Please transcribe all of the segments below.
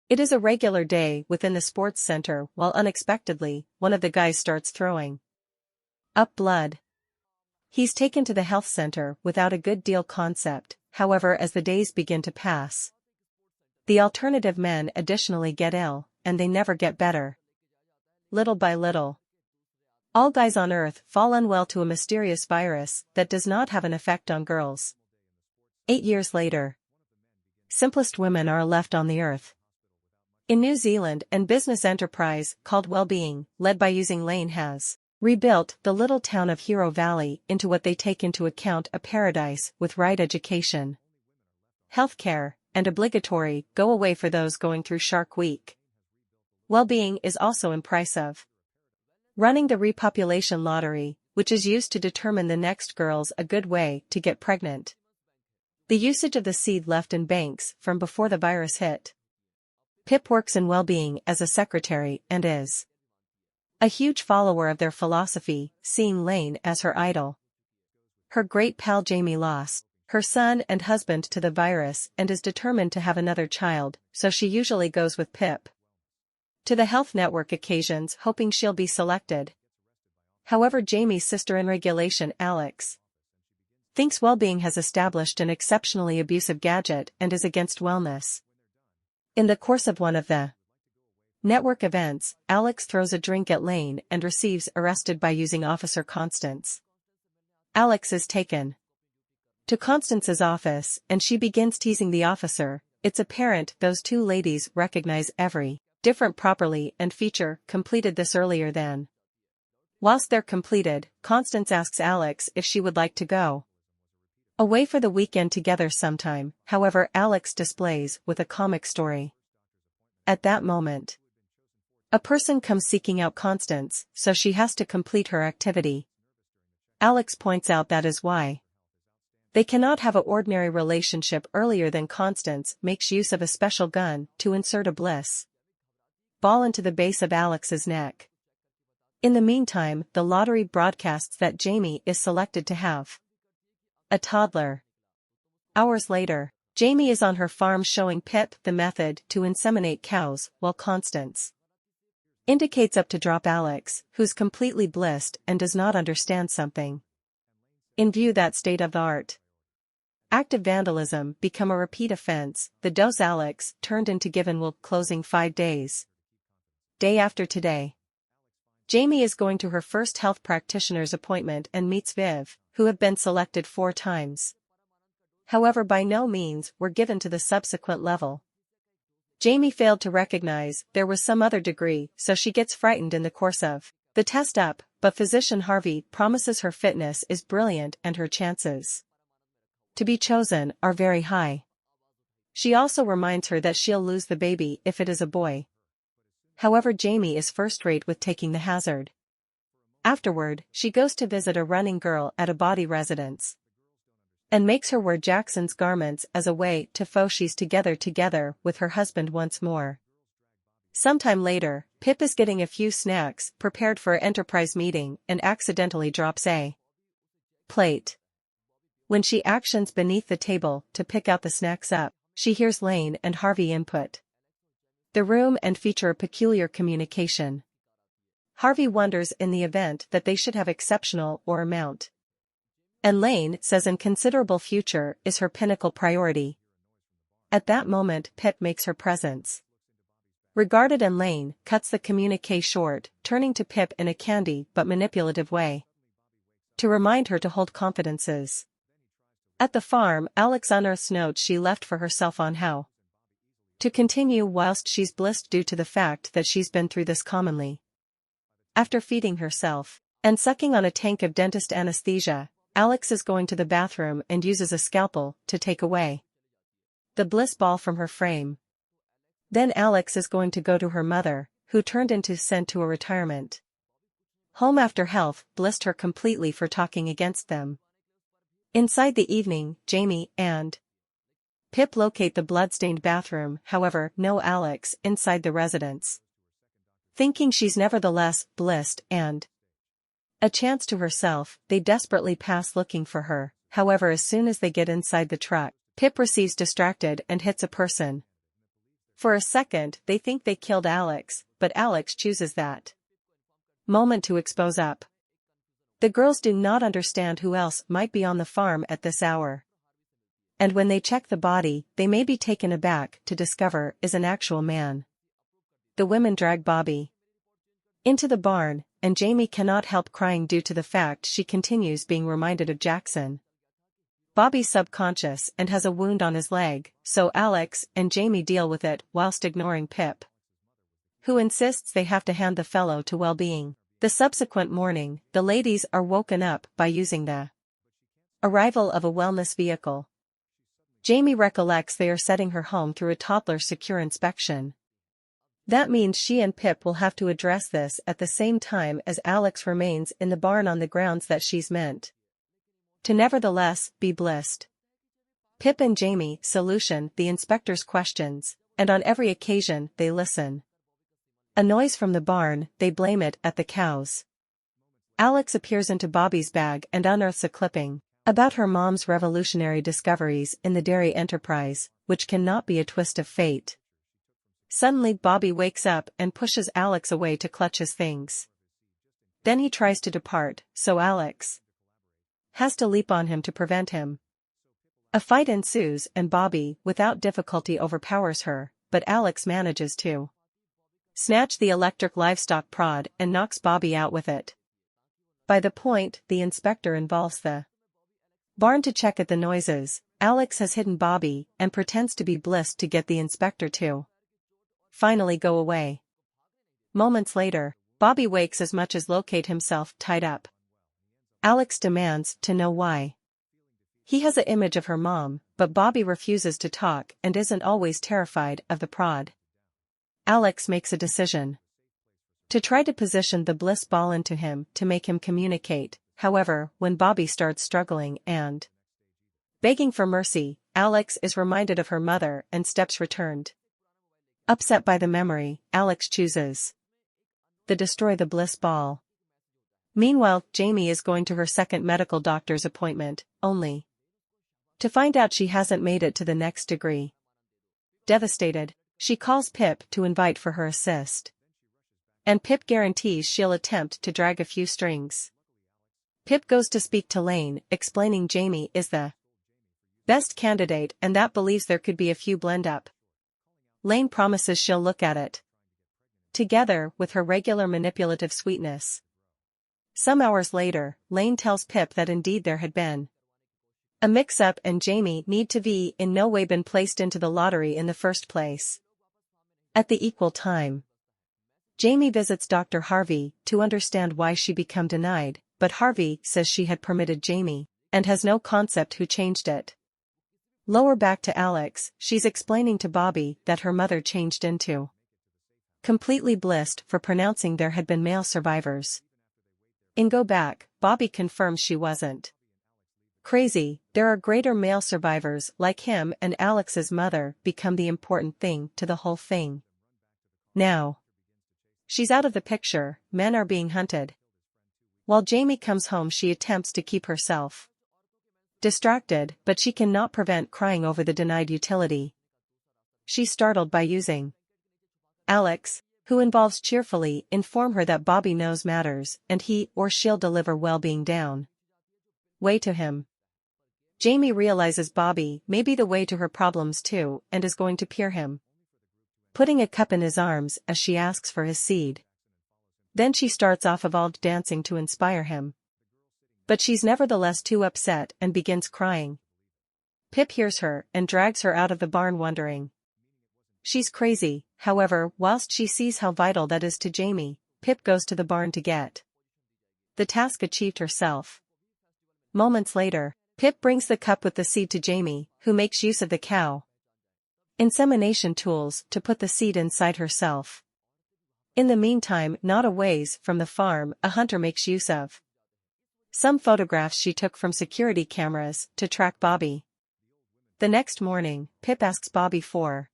It is a regular day within the sports center while unexpectedly, one of the guys starts throwing up blood. He's taken to the health center without a good deal concept, however as the days begin to pass. The alternative men additionally get ill, and they never get better. Little by little, all guys on Earth fall unwell to a mysterious virus that does not have an effect on girls. 8 years later, simplest women are left on the Earth. In New Zealand, an business enterprise called Wellbeing, led by using Lane has rebuilt the little town of Hero Valley into what they take into account a paradise with right education, healthcare, and obligatory go-away for those going through Shark Week. Wellbeing is also in price of running the repopulation lottery, which is used to determine the next girl's a good way to get pregnant. The usage of the seed left in banks from before the virus hit. Pip works in Wellbeing as a secretary and is a huge follower of their philosophy, seeing Lane as her idol. Her great pal Jamie lost her son and husband to the virus and is determined to have another child, so she usually goes with Pip to the health network occasions hoping she'll be selected. However, Jamie's sister in regulation, Alex, thinks Wellbeing has established an exceptionally abusive gadget and is against wellness. In the course of one of the network events, Alex throws a drink at Lane and receives arrested by using Officer Constance. Alex is taken to Constance's office and she begins teasing the officer. It's apparent those two ladies recognize every different properly and feature completed this earlier than. Whilst they're completed, Constance asks Alex if she would like to go away for the weekend together sometime, however Alex displays with a comic story. At that moment, a person comes seeking out Constance, so she has to complete her activity. Alex points out that is why they cannot have an ordinary relationship. Earlier than Constance makes use of a special gun to insert a bliss ball into the base of Alex's neck. In the meantime, the lottery broadcasts that Jamie is selected to have a toddler. Hours later, Jamie is on her farm showing Pip the method to inseminate cows while Constance indicates up to drop Alex, who's completely blissed and does not understand something. In view that state of the art, active vandalism become a repeat offense, the dose Alex turned into given will closing 5 days. Day after today, Jamie is going to her first health practitioner's appointment and meets Viv, who have been selected 4 times. However, by no means were given to the subsequent level. Jamie failed to recognize there was some other degree, so she gets frightened in the course of the test up, but physician Harvey promises her fitness is brilliant and her chances to be chosen are very high. She also reminds her that she'll lose the baby if it is a boy. However, Jamie is first-rate with taking the hazard. Afterward, she goes to visit a running girl at a body residence and makes her wear Jackson's garments as a way to faux she's together with her husband once more. Sometime later, Pip is getting a few snacks prepared for an enterprise meeting and accidentally drops a plate. When she actions beneath the table to pick out the snacks up, she hears Lane and Harvey input the room and feature a peculiar communication. Harvey wonders in the event that they should have exceptional or amount. And Lane says in considerable future is her pinnacle priority. At that moment Pip makes her presence regarded and Lane cuts the communique short, turning to Pip in a candy but manipulative way to remind her to hold confidences. At the farm, Alex unearths notes she left for herself on how to continue whilst she's blissed due to the fact that she's been through this commonly. After feeding herself and sucking on a tank of dentist anesthesia, Alex is going to the bathroom and uses a scalpel to take away the bliss ball from her frame. Then Alex is going to go to her mother, who turned into sent to a retirement home after health blissed her completely for talking against them. Inside the evening, Jamie and Pip locate the blood-stained bathroom, however, no Alex inside the residence. Thinking she's nevertheless blissed and a chance to herself, they desperately pass looking for her. However, as soon as they get inside the truck, Pip receives distracted and hits a person. For a second they think they killed Alex, but Alex chooses that moment to expose up. The girls do not understand who else might be on the farm at this hour. And when they check the body, they may be taken aback to discover is an actual man. The women drag Bobby into the barn, and Jamie cannot help crying due to the fact she continues being reminded of Jackson. Bobby's subconscious and has a wound on his leg, so Alex and Jamie deal with it whilst ignoring Pip, who insists they have to hand the fellow to well-being. The subsequent morning, the ladies are woken up by using the arrival of a wellness vehicle. Jamie recollects they are setting her home through a toddler's secure inspection. That means she and Pip will have to address this at the same time as Alex remains in the barn on the grounds that she's meant to nevertheless be blissed. Pip and Jamie solution the inspector's questions, and on every occasion they listen. A noise from the barn, they blame it at the cows. Alex appears into Bobby's bag and unearths a clipping about her mom's revolutionary discoveries in the dairy enterprise, which cannot be a twist of fate. Suddenly Bobby wakes up and pushes Alex away to clutch his things. Then he tries to depart, so Alex has to leap on him to prevent him. A fight ensues and Bobby without difficulty overpowers her, but Alex manages to snatch the electric livestock prod and knocks Bobby out with it. By the point the inspector involves the barn to check at the noises, Alex has hidden Bobby and pretends to be blissed to get the inspector to finally go away. Moments later, Bobby wakes as much as locate himself tied up. Alex demands to know why. He has an image of her mom, but Bobby refuses to talk and isn't always terrified of the prod. Alex makes a decision to try to position the bliss ball into him to make him communicate. However, when Bobby starts struggling and begging for mercy, Alex is reminded of her mother and steps returned. Upset by the memory, Alex chooses to destroy the bliss ball. Meanwhile, Jamie is going to her second medical doctor's appointment, only to find out she hasn't made it to the next degree. Devastated, she calls Pip to invite for her assist. And Pip guarantees she'll attempt to drag a few strings. Pip goes to speak to Lane, explaining Jamie is the best candidate and that believes there could be a few blend-up. Lane promises she'll look at it together with her regular manipulative sweetness. Some hours later, Lane tells Pip that indeed there had been a mix-up and Jamie need to be in no way been placed into the lottery in the first place. At the equal time, Jamie visits Dr. Harvey to understand why she become denied, but Harvey says she had permitted Jamie, and has no concept who changed it. Lower back to Alex, she's explaining to Bobby that her mother changed into completely blissed for pronouncing there had been male survivors. In Go Back, Bobby confirms she wasn't crazy, there are greater male survivors like him and Alex's mother become the important thing to the whole thing. Now she's out of the picture, men are being hunted. While Jamie comes home she attempts to keep herself distracted, but she cannot prevent crying over the denied utility. She's startled by using Alex, who involves cheerfully inform her that Bobby knows matters and he or she'll deliver well-being down way to him. Jamie realizes Bobby may be the way to her problems too and is going to peer him, putting a cup in his arms as she asks for his seed. Then she starts off evolved dancing to inspire him. But she's nevertheless too upset and begins crying. Pip hears her and drags her out of the barn wondering she's crazy. However, whilst she sees how vital that is to Jamie, Pip goes to the barn to get the task achieved herself. Moments later, Pip brings the cup with the seed to Jamie, who makes use of the cow insemination tools to put the seed inside herself. In the meantime, not a ways from the farm, a hunter makes use of some photographs she took from security cameras to track Bobby. The next morning, Pip asks Bobby for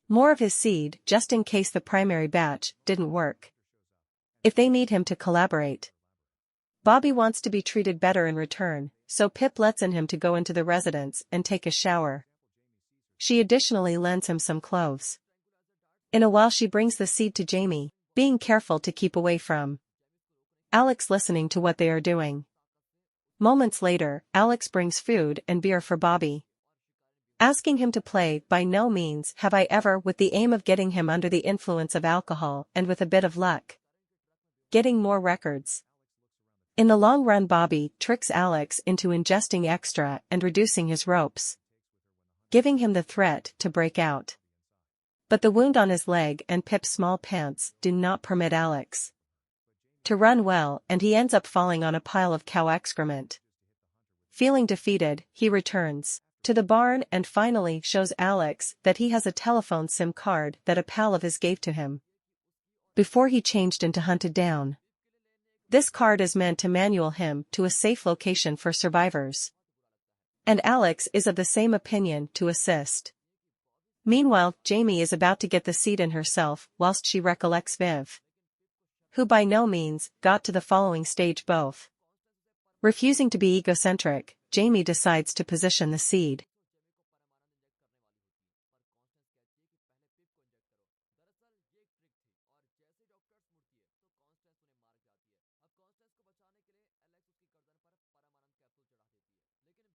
more of his seed just in case the primary batch didn't work. If they need him to collaborate. Bobby wants to be treated better in return, so Pip lets him to go into the residence and take a shower. She additionally lends him some clothes. In a while she brings the seed to Jamie, being careful to keep away from Alex, listening to what they are doing. Moments later, Alex brings food and beer for Bobby, asking him to play. By no means have I ever, with the aim of getting him under the influence of alcohol and with a bit of luck, getting more records. In the long run Bobby tricks Alex into ingesting extra and reducing his ropes, giving him the threat to break out. But the wound on his leg and Pip's small pants do not permit Alex to run well, and he ends up falling on a pile of cow excrement. Feeling defeated, he returns to the barn and finally shows Alex that he has a telephone SIM card that a pal of his gave to him before he changed into Hunted Down. This card is meant to manual him to a safe location for survivors, and Alex is of the same opinion to assist. Meanwhile, Jamie is about to get the seed in herself whilst she recollects Viv, who by no means got to the following stage. Both refusing to be egocentric, Jamie decides to position the seed